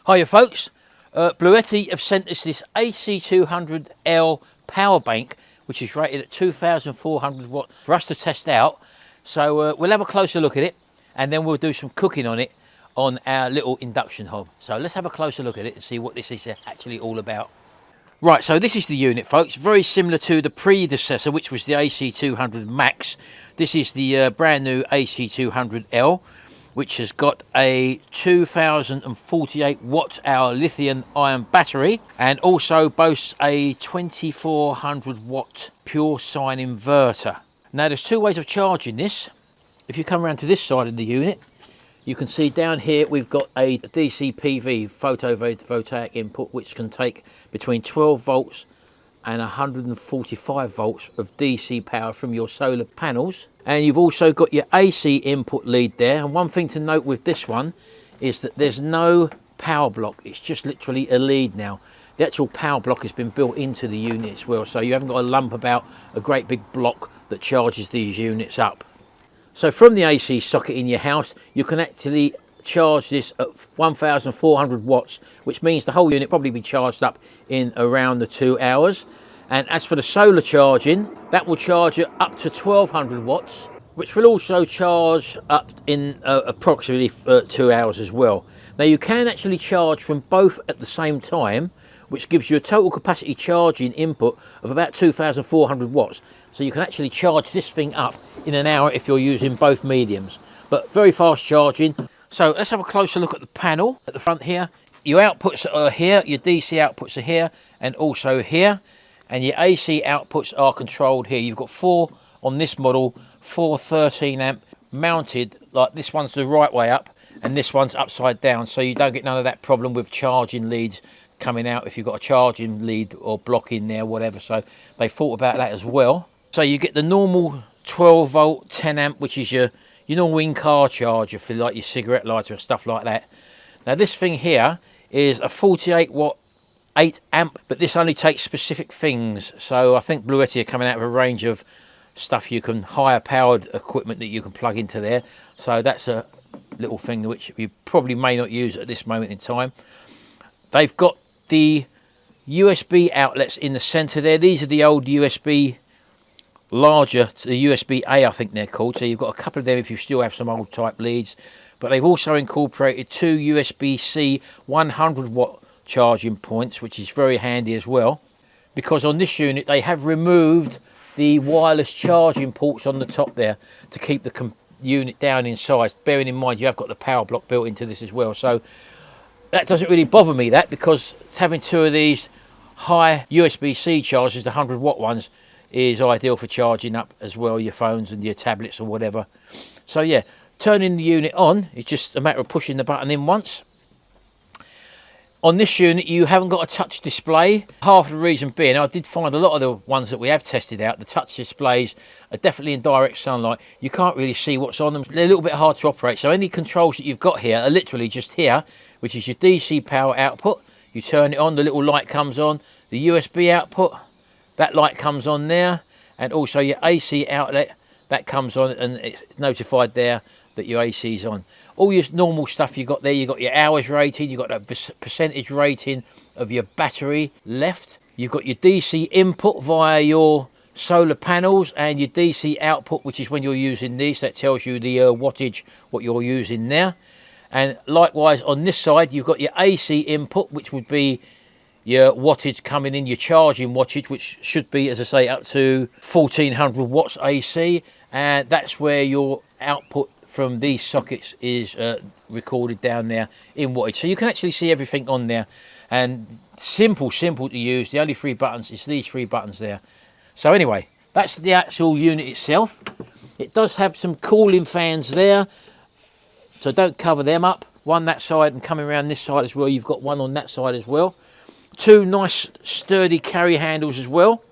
Hiya folks, Bluetti have sent us this AC200L power bank, which is rated at 2,400 watt for us to test out. So we'll have a closer look at it and then we'll do some cooking on it on our little induction hob. So let's have a closer look at it and see what this is actually all about. Right, so this is the unit folks, very similar to the predecessor, which was the AC200 Max. This is the brand new AC200L, which has got a 2048 watt hour lithium ion battery and also boasts a 2400 watt pure sine inverter. Now there's two ways of charging this. If you come around to this side of the unit, you can see down here we've got a DC PV photovoltaic input, which can take between 12 volts and 145 volts of DC power from your solar panels. And you've also got your AC input lead there. And one thing to note with this one is that there's no power block. It's just literally a lead now. The actual power block has been built into the unit as well, so you haven't got a lump about a great big block that charges these units up. So from the AC socket in your house, you can actually charge this at 1,400 watts, which means the whole unit probably be charged up in around the 2 hours. And as for the solar charging, that will charge it up to 1,200 watts, which will also charge up in approximately 2 hours as well. Now you can actually charge from both at the same time, which gives you a total capacity charging input of about 2,400 watts. So you can actually charge this thing up in an hour if you're using both mediums, but very fast charging. So let's have a closer look at the panel at the front here. Your outputs are here, your DC outputs are here, and also here. And your AC outputs are controlled here. You've got 4 on this model, 4 13 amp mounted, like this one's the right way up and this one's upside down, so you don't get none of that problem with charging leads coming out if you've got a charging lead or block in there, whatever. So they thought about that as well. So you get the normal 12 volt 10 amp, which is your normal in-car charger for like your cigarette lighter and stuff like that. Now this thing here is a 48 watt 8 amp, but this only takes specific things. So I think Bluetti are coming out with a range of stuff you can hire powered equipment that you can plug into there. So that's a little thing which you probably may not use at this moment in time. They've got the USB outlets in the center there. These are the old USB larger, the USB-A I think they're called. So you've got a couple of them if you still have some old type leads, but they've also incorporated 2 USB-C 100 watt charging points, which is very handy as well, because on this unit they have removed the wireless charging ports on the top there to keep the unit down in size, bearing in mind you have got the power block built into this as well. So that doesn't really bother me, that, because having 2 of these high USB-C chargers, the 100 watt ones, is ideal for charging up as well your phones and your tablets or whatever. So yeah, turning the unit on is just a matter of pushing the button in once. On this unit you haven't got a touch display. Half the reason being, I did find a lot of the ones that we have tested out, the touch displays are definitely in direct sunlight. You can't really see what's on them. They're a little bit hard to operate. So any controls that you've got here are literally just here, which is your DC power output. You turn it on, the little light comes on. The USB output, that light comes on there. And also your AC outlet, that comes on and it's notified there that your AC is on. All your normal stuff you got there, you got your hours rating, you got a percentage rating of your battery left. You've got your DC input via your solar panels and your DC output, which is when you're using these, that tells you the wattage, what you're using there. And likewise on this side, you've got your AC input, which would be your wattage coming in, your charging wattage, which should be, as I say, up to 1400 watts AC. And that's where your output from these sockets is recorded down there in wattage. So you can actually see everything on there, and simple to use. The only 3 buttons is these 3 buttons there. So anyway, that's the actual unit itself. It does have some cooling fans there, so don't cover them up. One that side, and coming around this side as well, you've got one on that side as well. 2 nice sturdy carry handles as well.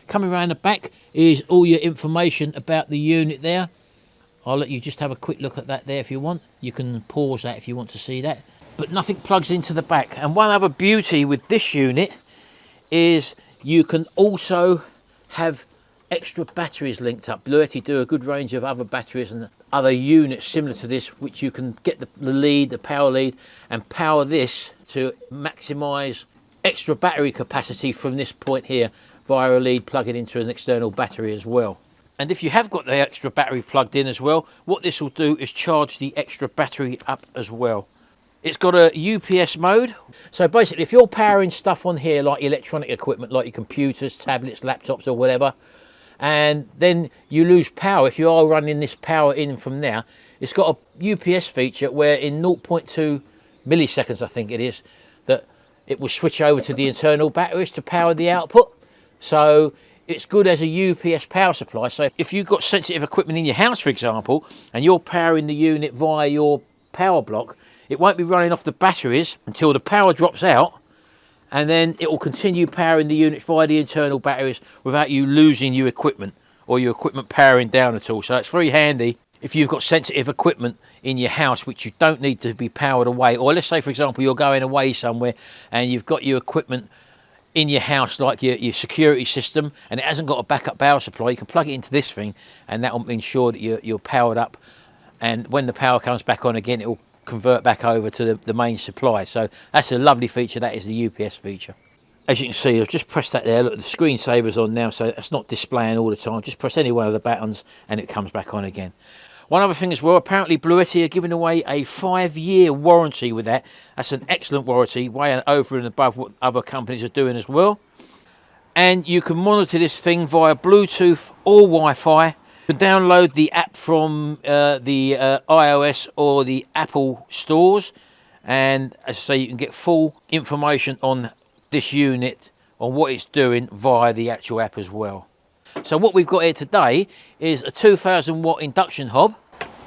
Coming around the back is all your information about the unit there. I'll let you just have a quick look at that there if you want. You can pause that if you want to see that. But nothing plugs into the back. And one other beauty with this unit is you can also have extra batteries linked up. Bluetti do a good range of other batteries and other units similar to this, which you can get the lead, the power lead, and power this to maximise extra battery capacity from this point here via a lead plugging into an external battery as well. And if you have got the extra battery plugged in as well, what this will do is charge the extra battery up as well. It's got a UPS mode. So basically, if you're powering stuff on here like electronic equipment, like your computers, tablets, laptops or whatever, and then you lose power, if you are running this power in from there, it's got a UPS feature where in 0.2 milliseconds, I think it is, that it will switch over to the internal batteries to power the output. So it's good as a UPS power supply. So if you've got sensitive equipment in your house, for example, and you're powering the unit via your power block, it won't be running off the batteries until the power drops out, and then it will continue powering the unit via the internal batteries without you losing your equipment or your equipment powering down at all. So it's very handy if you've got sensitive equipment in your house which you don't need to be powered away. Or let's say, for example, you're going away somewhere and you've got your equipment in your house, like your security system, and it hasn't got a backup power supply. You can plug it into this thing, and that will ensure that you're powered up, and when the power comes back on again, it will convert back over to the main supply. So that's a lovely feature. That is the UPS feature. As you can see, I've just pressed that there. Look, the screensaver's on now, so that's not displaying all the time. Just press any one of the buttons and it comes back on again. One other thing as well, apparently Bluetti are giving away a 5-year warranty with that. That's an excellent warranty, way over and above what other companies are doing as well. And you can monitor this thing via Bluetooth or Wi-Fi. You can download the app from the iOS or the Apple stores. And as I say, you can get full information on this unit, on what it's doing via the actual app as well. So what we've got here today is a 2000 watt induction hob,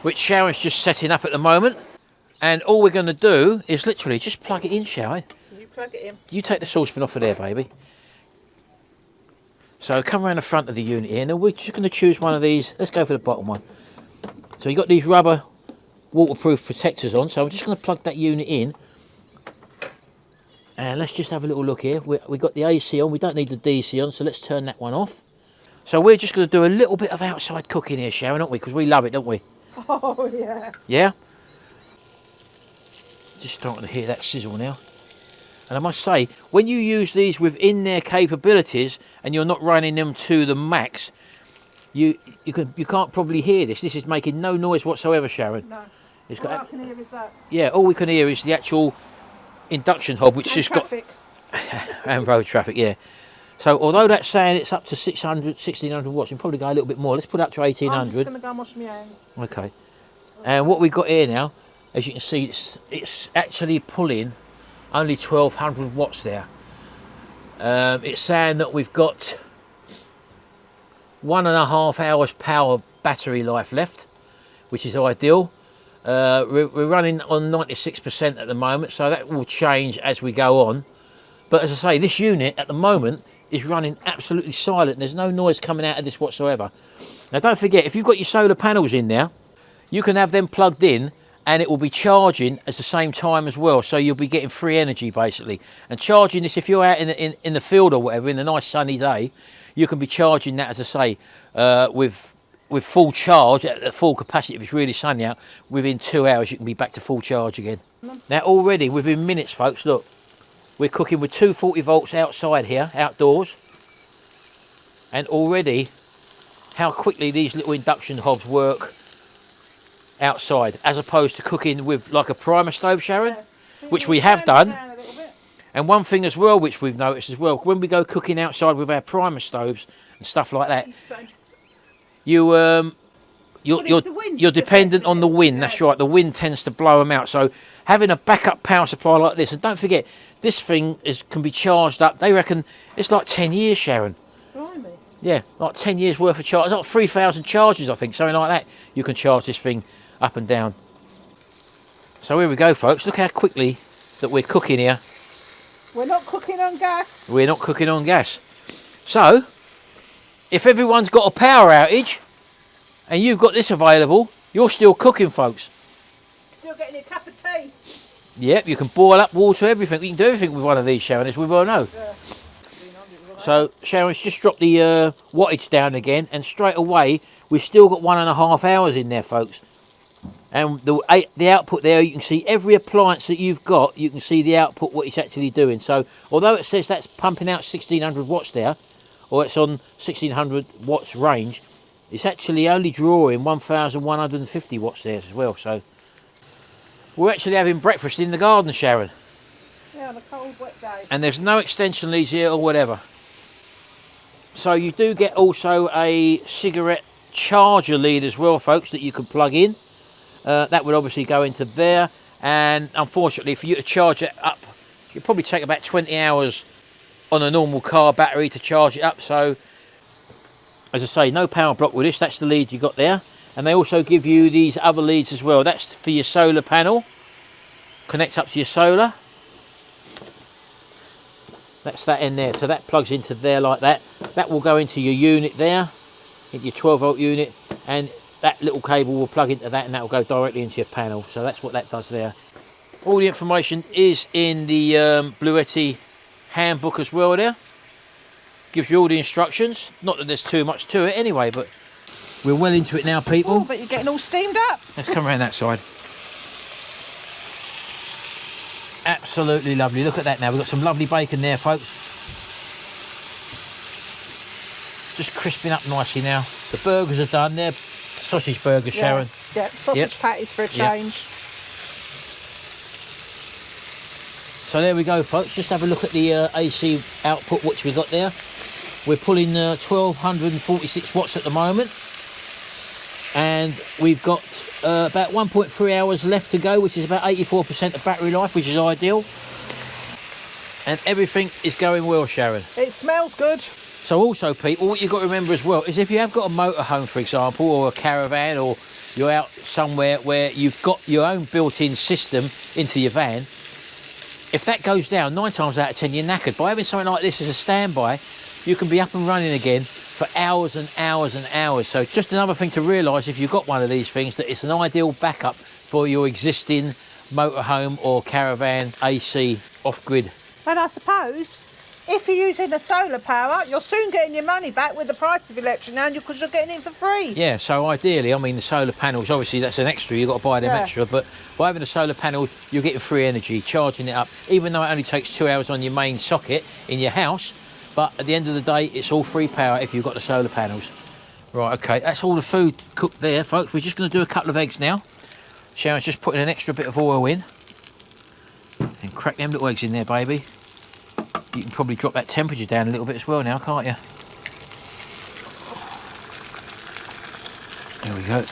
which Sharon's just setting up at the moment. And all we're going to do is literally just plug it in, Sharon. You plug it in. You take the saucepan off of there, baby. So come around the front of the unit here. Now we're just going to choose one of these. Let's go for the bottom one. So you've got these rubber waterproof protectors on. So I'm just going to plug that unit in. And let's just have a little look here. We've got the AC on. We don't need the DC on, so let's turn that one off. So we're just going to do a little bit of outside cooking here, Sharon, aren't we? Because we love it, don't we? Oh, yeah. Yeah? Just starting to hear that sizzle now. And I must say, when you use these within their capabilities and you're not running them to the max, you can't probably hear this. This is making no noise whatsoever, Sharon. No. It's All got, I can hear is that. yeah, all we can hear is the actual induction hob, which And has traffic. got... and road traffic, yeah. So although that's saying it's up to 600, 1600 watts, you can probably go a little bit more. Let's put it up to I'm just 1800. going to go and wash my hands. Okay. And what we've got here now, as you can see, it's actually pulling only 1200 watts there. It's saying that we've got 1.5 hours power battery life left, which is ideal. We're running on 96% at the moment, so that will change as we go on. But as I say, this unit at the moment is running absolutely silent. There's no noise coming out of this whatsoever. Now don't forget, if you've got your solar panels in there, you can have them plugged in and it will be charging at the same time as well. So you'll be getting free energy basically. And charging this, if you're out in the field or whatever, in a nice sunny day, you can be charging that, as I say, with full charge, at full capacity. If it's really sunny out, within 2 hours you can be back to full charge again. Now already, within minutes, folks, look, we're cooking with 240 volts outside here, outdoors. And already, how quickly these little induction hobs work outside, as opposed to cooking with like a primer stove, Sharon, Yeah. which we have done. Down a little bit. And one thing as well, which we've noticed as well, when we go cooking outside with our primer stoves and stuff like that, you're the wind dependent on the wind. yeah. That's right. The wind tends to blow them out. So having a backup power supply like this, and don't forget, this thing can be charged up. They reckon it's like 10 years, Sharon. Blimey. Yeah, like 10 years worth of charge. Like 3,000 charges, I think, something like that. You can charge this thing up and down. So here we go, folks. Look how quickly that we're cooking here. We're not cooking on gas. We're not cooking on gas. So, if everyone's got a power outage and you've got this available, you're still cooking, folks. Still getting a cup of tea. Yep, you can boil up water, everything. You can do everything with one of these, Sharon, as we well know. Yeah. So Sharon's just dropped the wattage down again, and straight away we've still got 1.5 hours in there, folks. And the output there, you can see every appliance that you've got, you can see the output, what it's actually doing. So although it says that's pumping out 1600 watts there, or it's on 1600 watts range, it's actually only drawing 1150 watts there as well. So we're actually having breakfast in the garden, Sharon. Yeah, on a cold, wet day. And there's no extension leads here or whatever. So you do get also a cigarette charger lead as well, folks, that you can plug in. That would obviously go into there, and unfortunately for you to charge it up, it'd probably take about 20 hours on a normal car battery to charge it up. So as I say, no power block with this. That's the lead you got there, and they also give you these other leads as well. That's for your solar panel, connect up to your solar. That's that in there, so that plugs into there like that. That will go into your unit there, into your 12 volt unit, and that little cable will plug into that, and that will go directly into your panel. So that's what that does there. All the information is in the Bluetti handbook as well there. Gives you all the instructions. Not that there's too much to it anyway, but we're well into it now, people. Oh, but you're getting all steamed up. Let's come around that side. Absolutely lovely. Look at that now. We've got some lovely bacon there, folks. Just crisping up nicely now. The burgers are done. They're sausage burgers, Sharon. Yeah, sausage patties for a change. So there we go, folks. Just have a look at the AC output which we got there. We're pulling 1246 watts at the moment, and we've got about 1.3 hours left to go, which is about 84% of battery life, which is ideal. And everything is going well, Sharon. It smells good. So also, people, what you've got to remember as well is if you have got a motorhome, for example, or a caravan, or you're out somewhere where you've got your own built-in system into your van, if that goes down, 9 times out of 10 you're knackered. By having something like this as a standby, you can be up and running again for hours and hours and hours. So just another thing to realise if you've got one of these things, that it's an ideal backup for your existing motorhome or caravan AC off-grid. And I suppose if you're using a solar power, you're soon getting your money back with the price of electric now, because you're getting it for free. Yeah, so ideally, I mean, the solar panels, obviously that's an extra, you've got to buy them extra, but by having a solar panel, you're getting free energy, charging it up, even though it only takes 2 hours on your main socket in your house, but at the end of the day, it's all free power if you've got the solar panels. Right, okay, that's all the food cooked there, folks. We're just going to do a couple of eggs now. Sharon's just putting an extra bit of oil in, and crack them little eggs in there, baby. You can probably drop that temperature down a little bit as well now, can't you? There we go.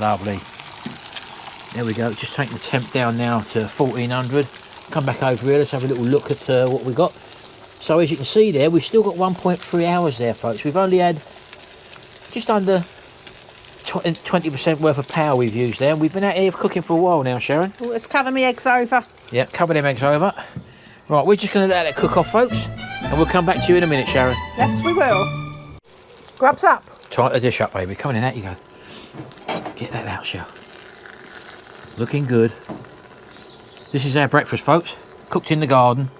Lovely. There we go. Just taking the temp down now to 1400. Come back over here. Let's have a little look at what we got. So as you can see there, we've still got 1.3 hours there, folks. We've only had just under 20% worth of power we've used there. We've been out here cooking for a while now, Sharon. Oh, let's cover me eggs over. Yeah, cover them eggs over. Right, we're just going to let it cook off, folks, and we'll come back to you in a minute, Sharon. Yes, we will. Grubs up. Tighten the dish up, baby. Come on in, out you go. Get that out, Sharon. Looking good. This is our breakfast, folks. Cooked in the garden,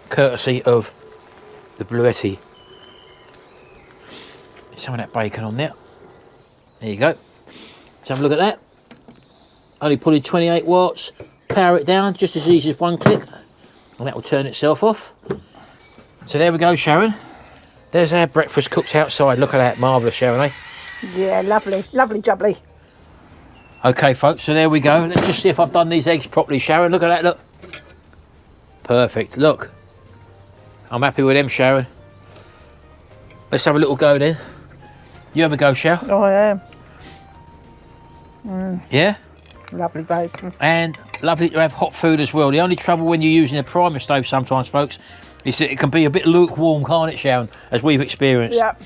courtesy of the Bluetti. Some of that bacon on there. There you go. Let's have a look at that. Only pulling 28 watts. Power it down just as easy as one click, and that will turn itself off. So there we go, Sharon. There's our breakfast cooked outside. Look at that, marvellous, Sharon, eh? Yeah, lovely, lovely jubbly. Okay, folks, so there we go. Let's just see if I've done these eggs properly, Sharon. Look at that, look. Perfect, look. I'm happy with them, Sharon. Let's have a little go then. You have a go, Sharon? Oh, I am. Yeah? Lovely bacon. And lovely to have hot food as well. The only trouble when you're using a primer stove sometimes, folks, is that it can be a bit lukewarm, can't it, Sharon, as we've experienced. Yep.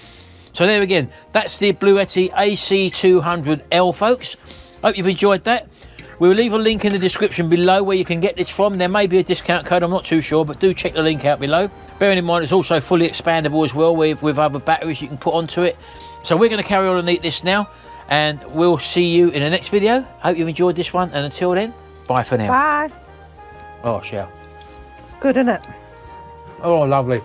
So there again, that's the Bluetti AC200L, folks. Hope you've enjoyed that. We'll leave a link in the description below where you can get this from. There may be a discount code, I'm not too sure, but do check the link out below. Bearing in mind it's also fully expandable as well with other batteries you can put onto it. So we're going to carry on and eat this now, and we'll see you in the next video. Hope you've enjoyed this one, and until then, bye for now. Bye. Oh, Shell. It's good, isn't it? Oh, lovely.